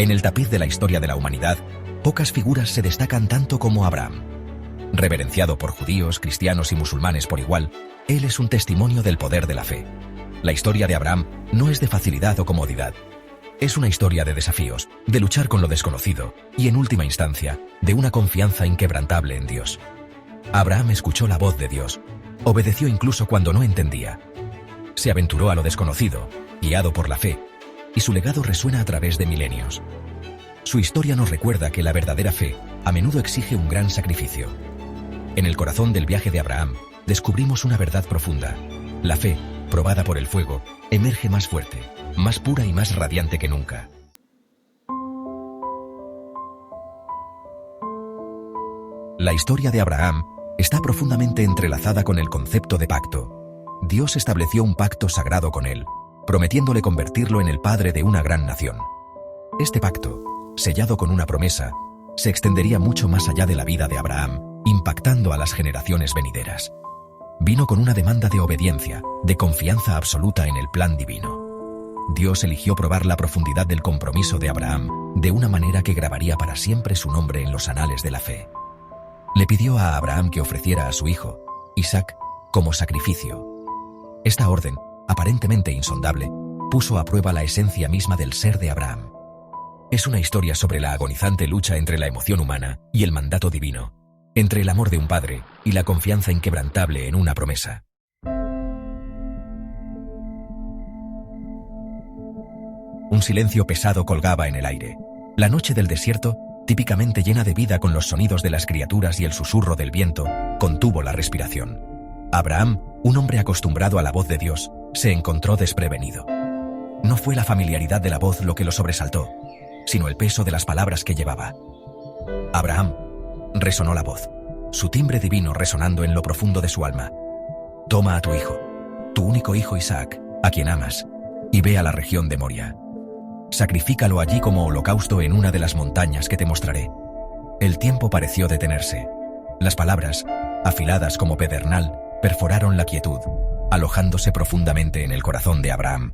En el tapiz de la historia de la humanidad, pocas figuras se destacan tanto como Abraham. Reverenciado por judíos, cristianos y musulmanes por igual, él es un testimonio del poder de la fe. La historia de Abraham no es de facilidad o comodidad. Es una historia de desafíos, de luchar con lo desconocido y, en última instancia, de una confianza inquebrantable en Dios. Abraham escuchó la voz de Dios, obedeció incluso cuando no entendía. Se aventuró a lo desconocido, guiado por la fe, y su legado resuena a través de milenios. Su historia nos recuerda que la verdadera fe a menudo exige un gran sacrificio. En el corazón del viaje de Abraham, descubrimos una verdad profunda. La fe, probada por el fuego, emerge más fuerte, más pura y más radiante que nunca. La historia de Abraham está profundamente entrelazada con el concepto de pacto. Dios estableció un pacto sagrado con él, prometiéndole convertirlo en el padre de una gran nación. Este pacto, sellado con una promesa, se extendería mucho más allá de la vida de Abraham, impactando a las generaciones venideras. Vino con una demanda de obediencia, de confianza absoluta en el plan divino. Dios eligió probar la profundidad del compromiso de Abraham de una manera que grabaría para siempre su nombre en los anales de la fe. Le pidió a Abraham que ofreciera a su hijo, Isaac, como sacrificio. Esta orden, aparentemente insondable, puso a prueba la esencia misma del ser de Abraham. Es una historia sobre la agonizante lucha entre la emoción humana y el mandato divino, entre el amor de un padre y la confianza inquebrantable en una promesa. Un silencio pesado colgaba en el aire. La noche del desierto, típicamente llena de vida con los sonidos de las criaturas y el susurro del viento, contuvo la respiración. Abraham, un hombre acostumbrado a la voz de Dios, se encontró desprevenido. No fue la familiaridad de la voz lo que lo sobresaltó, sino el peso de las palabras que llevaba. Abraham, resonó la voz, su timbre divino resonando en lo profundo de su alma. Toma a tu hijo, tu único hijo Isaac, a quien amas, y ve a la región de Moria. Sacrifícalo allí como holocausto en una de las montañas que te mostraré. El tiempo pareció detenerse. Las palabras, afiladas como pedernal, perforaron la quietud, alojándose profundamente en el corazón de Abraham.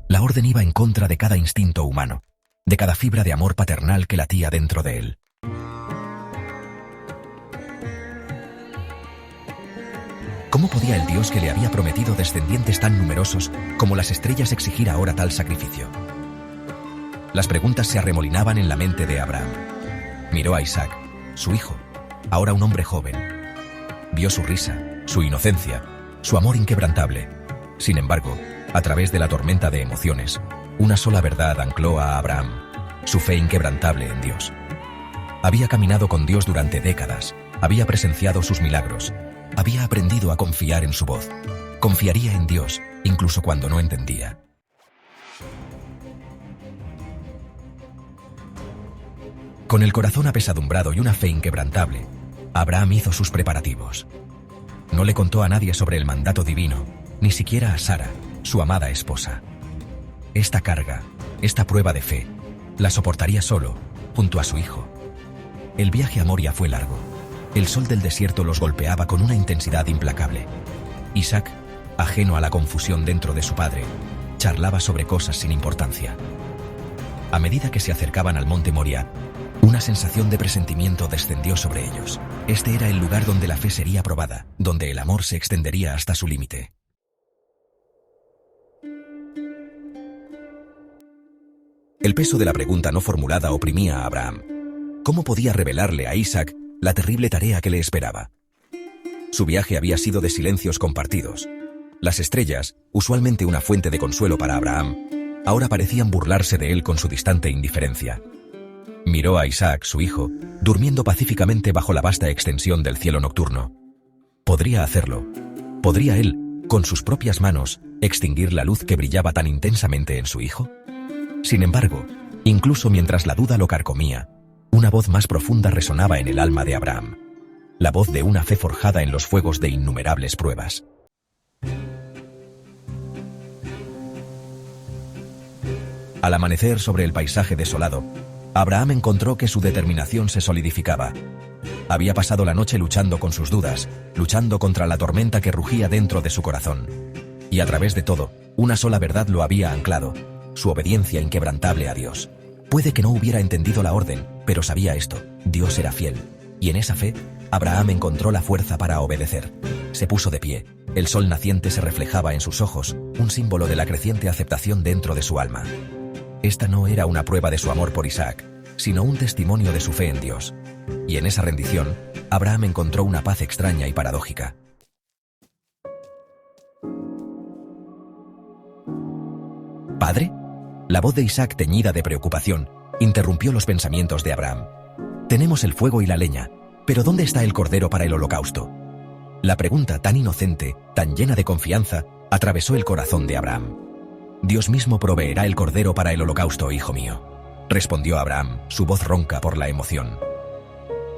La orden iba en contra de cada instinto humano, de cada fibra de amor paternal que latía dentro de él. ¿Cómo podía el Dios que le había prometido descendientes tan numerosos como las estrellas exigir ahora tal sacrificio? Las preguntas se arremolinaban en la mente de Abraham. Miró a Isaac, su hijo, ahora un hombre joven. Vio su risa, su inocencia, su amor inquebrantable. Sin embargo, a través de la tormenta de emociones, una sola verdad ancló a Abraham, su fe inquebrantable en Dios. Había caminado con Dios durante décadas, había presenciado sus milagros, había aprendido a confiar en su voz. Confiaría en Dios, incluso cuando no entendía. Con el corazón apesadumbrado y una fe inquebrantable, Abraham hizo sus preparativos. No le contó a nadie sobre el mandato divino, ni siquiera a Sara, su amada esposa. Esta carga, esta prueba de fe, la soportaría solo, junto a su hijo. El viaje a Moria fue largo. El sol del desierto los golpeaba con una intensidad implacable. Isaac, ajeno a la confusión dentro de su padre, charlaba sobre cosas sin importancia. A medida que se acercaban al monte Moria, una sensación de presentimiento descendió sobre ellos. Este era el lugar donde la fe sería probada, donde el amor se extendería hasta su límite. El peso de la pregunta no formulada oprimía a Abraham. ¿Cómo podía revelarle a Isaac la terrible tarea que le esperaba? Su viaje había sido de silencios compartidos. Las estrellas, usualmente una fuente de consuelo para Abraham, ahora parecían burlarse de él con su distante indiferencia. Miró a Isaac, su hijo, durmiendo pacíficamente bajo la vasta extensión del cielo nocturno. ¿Podría hacerlo? ¿Podría él, con sus propias manos, extinguir la luz que brillaba tan intensamente en su hijo? Sin embargo, incluso mientras la duda lo carcomía, una voz más profunda resonaba en el alma de Abraham. La voz de una fe forjada en los fuegos de innumerables pruebas. Al amanecer sobre el paisaje desolado, Abraham encontró que su determinación se solidificaba. Había pasado la noche luchando con sus dudas, luchando contra la tormenta que rugía dentro de su corazón. Y a través de todo, una sola verdad lo había anclado: su obediencia inquebrantable a Dios. Puede que no hubiera entendido la orden, pero sabía esto: Dios era fiel. Y en esa fe, Abraham encontró la fuerza para obedecer. Se puso de pie. El sol naciente se reflejaba en sus ojos, un símbolo de la creciente aceptación dentro de su alma. Esta no era una prueba de su amor por Isaac, sino un testimonio de su fe en Dios. Y en esa rendición, Abraham encontró una paz extraña y paradójica. ¿Padre? La voz de Isaac, teñida de preocupación, interrumpió los pensamientos de Abraham. Tenemos el fuego y la leña, pero ¿dónde está el cordero para el holocausto? La pregunta tan inocente, tan llena de confianza, atravesó el corazón de Abraham. Dios mismo proveerá el cordero para el holocausto, hijo mío, respondió Abraham, su voz ronca por la emoción.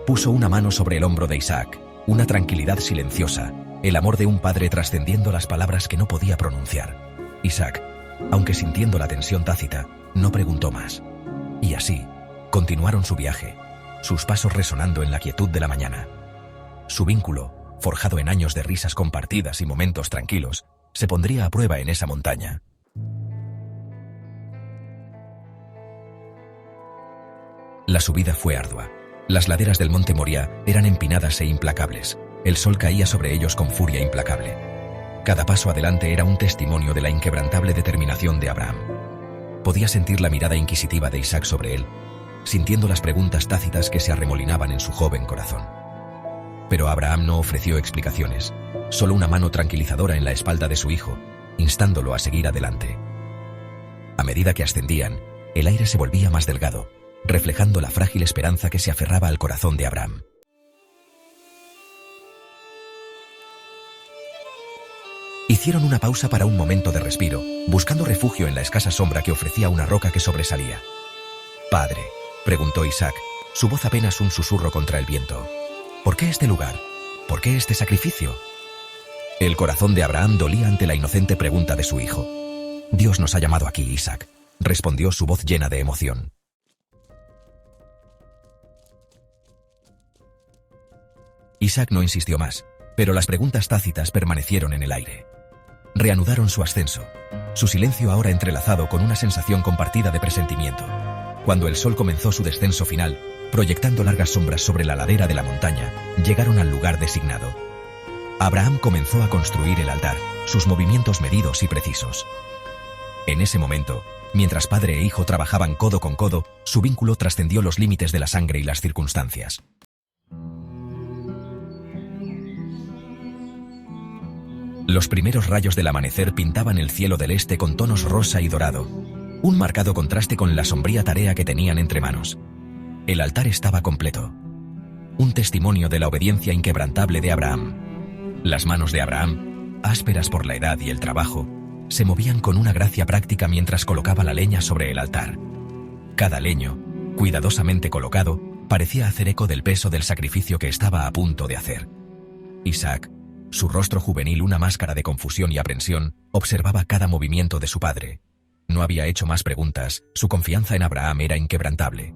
Puso una mano sobre el hombro de Isaac, una tranquilidad silenciosa, el amor de un padre trascendiendo las palabras que no podía pronunciar. Isaac, aunque sintiendo la tensión tácita, no preguntó más. Y así, continuaron su viaje, sus pasos resonando en la quietud de la mañana. Su vínculo, forjado en años de risas compartidas y momentos tranquilos, se pondría a prueba en esa montaña. La subida fue ardua. Las laderas del monte Moría eran empinadas e implacables. El sol caía sobre ellos con furia implacable. Cada paso adelante era un testimonio de la inquebrantable determinación de Abraham. Podía sentir la mirada inquisitiva de Isaac sobre él, sintiendo las preguntas tácitas que se arremolinaban en su joven corazón. Pero Abraham no ofreció explicaciones, solo una mano tranquilizadora en la espalda de su hijo, instándolo a seguir adelante. A medida que ascendían, el aire se volvía más delgado, reflejando la frágil esperanza que se aferraba al corazón de Abraham. Hicieron una pausa para un momento de respiro, buscando refugio en la escasa sombra que ofrecía una roca que sobresalía. «Padre», preguntó Isaac, su voz apenas un susurro contra el viento, «¿por qué este lugar? ¿Por qué este sacrificio?» El corazón de Abraham dolía ante la inocente pregunta de su hijo. «Dios nos ha llamado aquí, Isaac», respondió su voz llena de emoción. Isaac no insistió más, pero las preguntas tácitas permanecieron en el aire. Reanudaron su ascenso, su silencio ahora entrelazado con una sensación compartida de presentimiento. Cuando el sol comenzó su descenso final, proyectando largas sombras sobre la ladera de la montaña, llegaron al lugar designado. Abraham comenzó a construir el altar, sus movimientos medidos y precisos. En ese momento, mientras padre e hijo trabajaban codo con codo, su vínculo trascendió los límites de la sangre y las circunstancias. Los primeros rayos del amanecer pintaban el cielo del este con tonos rosa y dorado, un marcado contraste con la sombría tarea que tenían entre manos. El altar estaba completo, un testimonio de la obediencia inquebrantable de Abraham. Las manos de Abraham, ásperas por la edad y el trabajo, se movían con una gracia práctica mientras colocaba la leña sobre el altar. Cada leño, cuidadosamente colocado, parecía hacer eco del peso del sacrificio que estaba a punto de hacer. Isaac, su rostro juvenil una máscara de confusión y aprensión, observaba cada movimiento de su padre. No había hecho más preguntas, su confianza en Abraham era inquebrantable.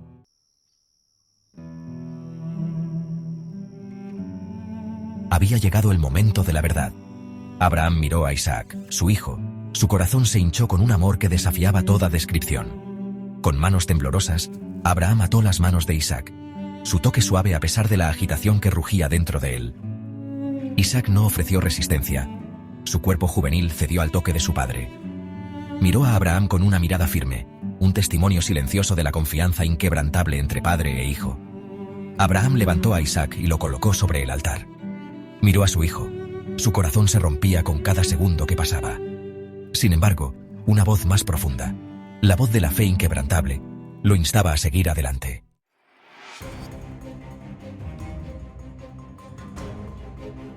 Había llegado el momento de la verdad. Abraham miró a Isaac, su hijo. Su corazón se hinchó con un amor que desafiaba toda descripción. Con manos temblorosas, Abraham ató las manos de Isaac, su toque suave a pesar de la agitación que rugía dentro de él. Isaac no ofreció resistencia. Su cuerpo juvenil cedió al toque de su padre. Miró a Abraham con una mirada firme, un testimonio silencioso de la confianza inquebrantable entre padre e hijo. Abraham levantó a Isaac y lo colocó sobre el altar. Miró a su hijo. Su corazón se rompía con cada segundo que pasaba. Sin embargo, una voz más profunda, la voz de la fe inquebrantable, lo instaba a seguir adelante.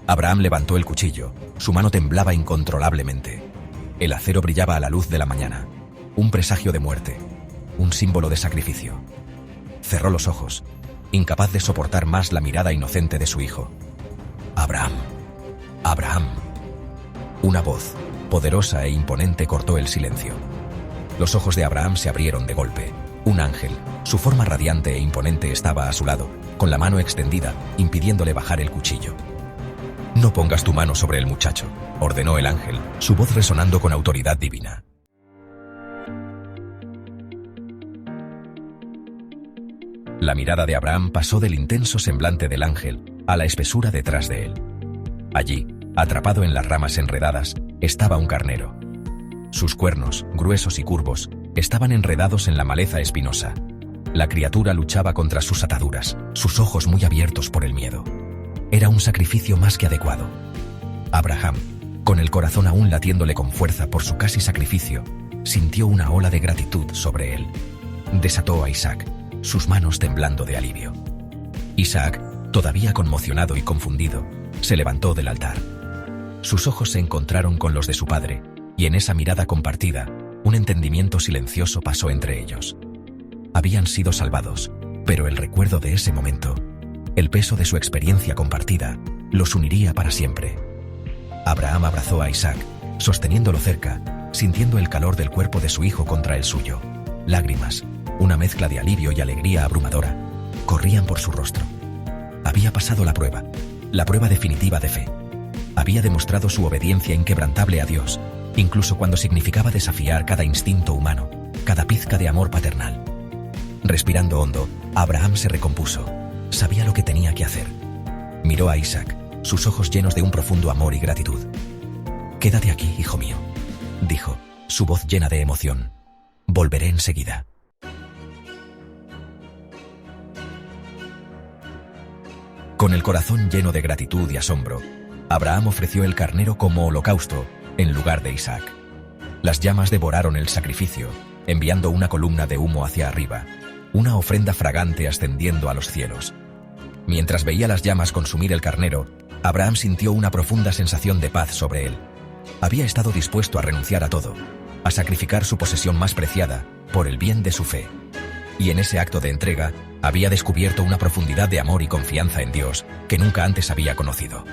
Abraham levantó el cuchillo, su mano temblaba incontrolablemente. El acero brillaba a la luz de la mañana, un presagio de muerte, un símbolo de sacrificio. Cerró los ojos, incapaz de soportar más la mirada inocente de su hijo. «Abraham, Abraham». Una voz, poderosa e imponente, cortó el silencio. Los ojos de Abraham se abrieron de golpe. Un ángel, su forma radiante e imponente, estaba a su lado, con la mano extendida, impidiéndole bajar el cuchillo. «No pongas tu mano sobre el muchacho», ordenó el ángel, su voz resonando con autoridad divina. La mirada de Abraham pasó del intenso semblante del ángel a la espesura detrás de él. Allí, atrapado en las ramas enredadas, estaba un carnero. Sus cuernos, gruesos y curvos, estaban enredados en la maleza espinosa. La criatura luchaba contra sus ataduras, sus ojos muy abiertos por el miedo. Era un sacrificio más que adecuado. Abraham, con el corazón aún latiéndole con fuerza por su casi sacrificio, sintió una ola de gratitud sobre él. Desató a Isaac, sus manos temblando de alivio. Isaac, todavía conmocionado y confundido, se levantó del altar. Sus ojos se encontraron con los de su padre, y en esa mirada compartida, un entendimiento silencioso pasó entre ellos. Habían sido salvados, pero el recuerdo de ese momento, el peso de su experiencia compartida, los uniría para siempre. Abraham abrazó a Isaac, sosteniéndolo cerca, sintiendo el calor del cuerpo de su hijo contra el suyo. Lágrimas, una mezcla de alivio y alegría abrumadora, corrían por su rostro. Había pasado la prueba definitiva de fe. Había demostrado su obediencia inquebrantable a Dios, incluso cuando significaba desafiar cada instinto humano, cada pizca de amor paternal. Respirando hondo, Abraham se recompuso. Sabía lo que tenía que hacer. Miró a Isaac, sus ojos llenos de un profundo amor y gratitud. «Quédate aquí, hijo mío», dijo, su voz llena de emoción. «Volveré enseguida». Con el corazón lleno de gratitud y asombro, Abraham ofreció el carnero como holocausto en lugar de Isaac. Las llamas devoraron el sacrificio, enviando una columna de humo hacia arriba, una ofrenda fragante ascendiendo a los cielos. Mientras veía las llamas consumir el carnero, Abraham sintió una profunda sensación de paz sobre él. Había estado dispuesto a renunciar a todo, a sacrificar su posesión más preciada, por el bien de su fe. Y en ese acto de entrega, había descubierto una profundidad de amor y confianza en Dios que nunca antes había conocido.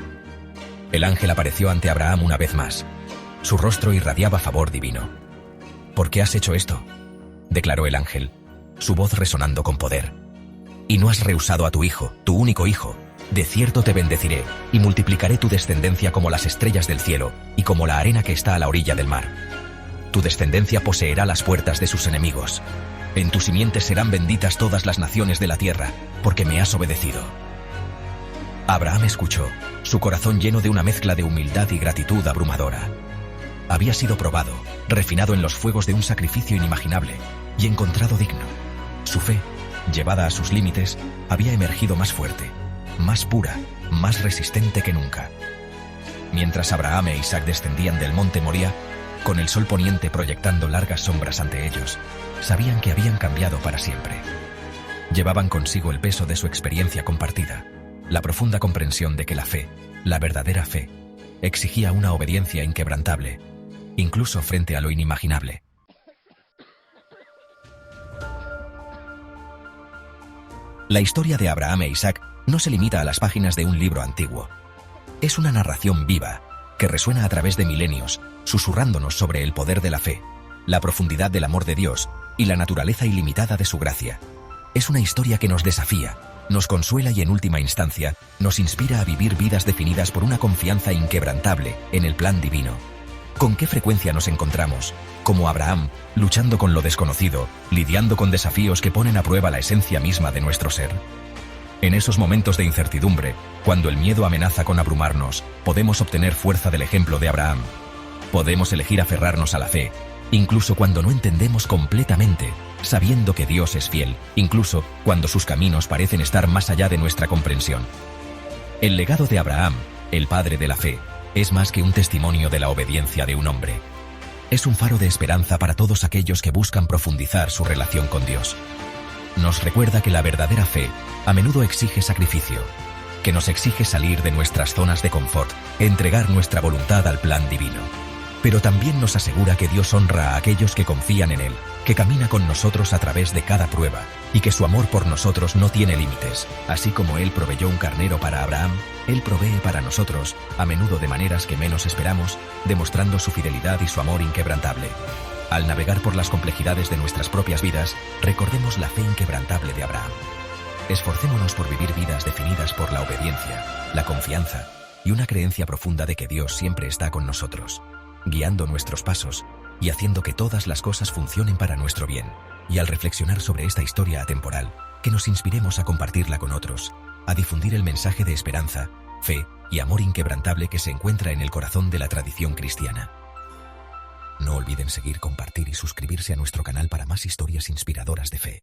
El ángel apareció ante Abraham una vez más. Su rostro irradiaba favor divino. «¿Por qué has hecho esto?», declaró el ángel, su voz resonando con poder. «Y no has rehusado a tu hijo, tu único hijo. De cierto te bendeciré, y multiplicaré tu descendencia como las estrellas del cielo, y como la arena que está a la orilla del mar. Tu descendencia poseerá las puertas de sus enemigos. En tu simiente serán benditas todas las naciones de la tierra, porque me has obedecido». Abraham escuchó, su corazón lleno de una mezcla de humildad y gratitud abrumadora. Había sido probado, refinado en los fuegos de un sacrificio inimaginable, y encontrado digno. Su fe, llevada a sus límites, había emergido más fuerte, más pura, más resistente que nunca. Mientras Abraham e Isaac descendían del monte Moría, con el sol poniente proyectando largas sombras ante ellos, sabían que habían cambiado para siempre. Llevaban consigo el peso de su experiencia compartida, la profunda comprensión de que la fe, la verdadera fe, exigía una obediencia inquebrantable, incluso frente a lo inimaginable. La historia de Abraham e Isaac no se limita a las páginas de un libro antiguo. Es una narración viva, que resuena a través de milenios, susurrándonos sobre el poder de la fe, la profundidad del amor de Dios y la naturaleza ilimitada de su gracia. Es una historia que nos desafía, nos consuela y en última instancia, nos inspira a vivir vidas definidas por una confianza inquebrantable en el plan divino. ¿Con qué frecuencia nos encontramos, como Abraham, luchando con lo desconocido, lidiando con desafíos que ponen a prueba la esencia misma de nuestro ser? En esos momentos de incertidumbre, cuando el miedo amenaza con abrumarnos, podemos obtener fuerza del ejemplo de Abraham. Podemos elegir aferrarnos a la fe, incluso cuando no entendemos completamente, sabiendo que Dios es fiel, incluso cuando sus caminos parecen estar más allá de nuestra comprensión. El legado de Abraham, el padre de la fe, es más que un testimonio de la obediencia de un hombre. Es un faro de esperanza para todos aquellos que buscan profundizar su relación con Dios. Nos recuerda que la verdadera fe a menudo exige sacrificio, que nos exige salir de nuestras zonas de confort, entregar nuestra voluntad al plan divino. Pero también nos asegura que Dios honra a aquellos que confían en Él, que camina con nosotros a través de cada prueba, y que su amor por nosotros no tiene límites. Así como Él proveyó un carnero para Abraham, Él provee para nosotros, a menudo de maneras que menos esperamos, demostrando su fidelidad y su amor inquebrantable. Al navegar por las complejidades de nuestras propias vidas, recordemos la fe inquebrantable de Abraham. Esforcémonos por vivir vidas definidas por la obediencia, la confianza y una creencia profunda de que Dios siempre está con nosotros, guiando nuestros pasos y haciendo que todas las cosas funcionen para nuestro bien. Y al reflexionar sobre esta historia atemporal, que nos inspiremos a compartirla con otros, a difundir el mensaje de esperanza, fe y amor inquebrantable que se encuentra en el corazón de la tradición cristiana. No olviden seguir, compartir y suscribirse a nuestro canal para más historias inspiradoras de fe.